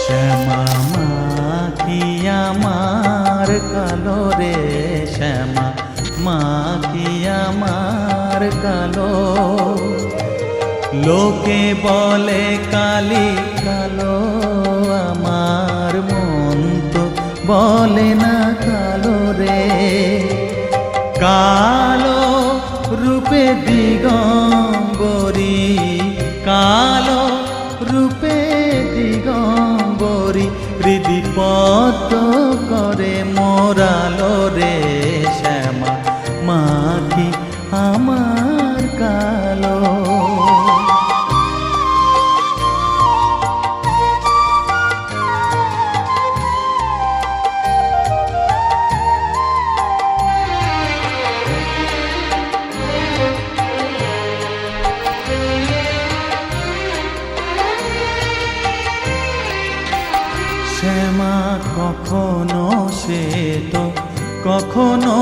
শ্যামা মাখি আমার কালো রে, শ্যামা মাখি আমার কালো। লোকে বলে কালি কালো, আমার মন তো বলে না কালো রে। কালো রূপে দিগম্বরী, কালো রূপে দিগম্বরী, হৃদি পদ্ম করে মোরালো রে। শ্যামা মাখি আমার কালো। শ্যামা কখনো সে তো কখনো